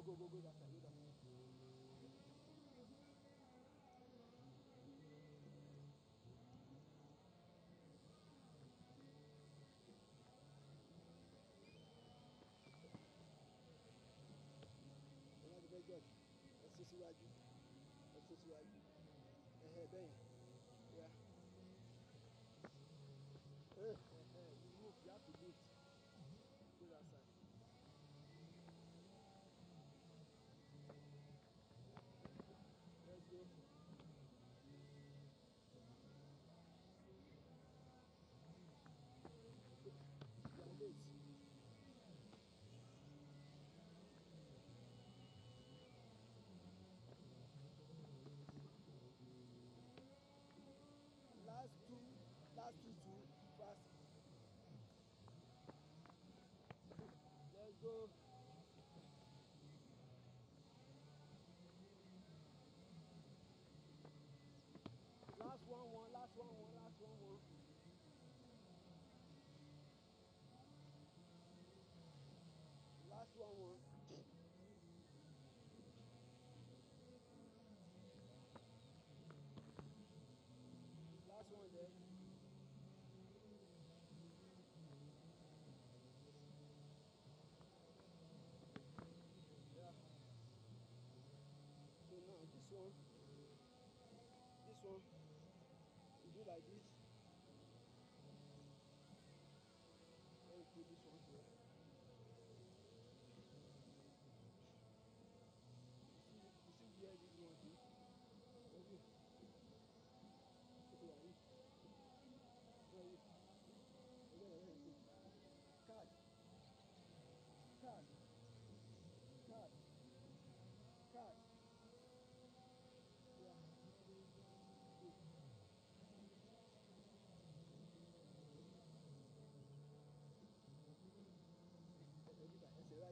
Go that side. Go that side. Ọlọ́dún fẹ́ jọ́ọ̀jì. Ẹ ṣe síwájú. Ẹ ṣe síwájú. Bẹ́yìn. Yeah. You move. You have to lift. Go that side. Let's go. You are late. Last two fast. Let's go. Last one. Last one. Last one. Last one. Last one there. Yeah. So now this one, you do like this.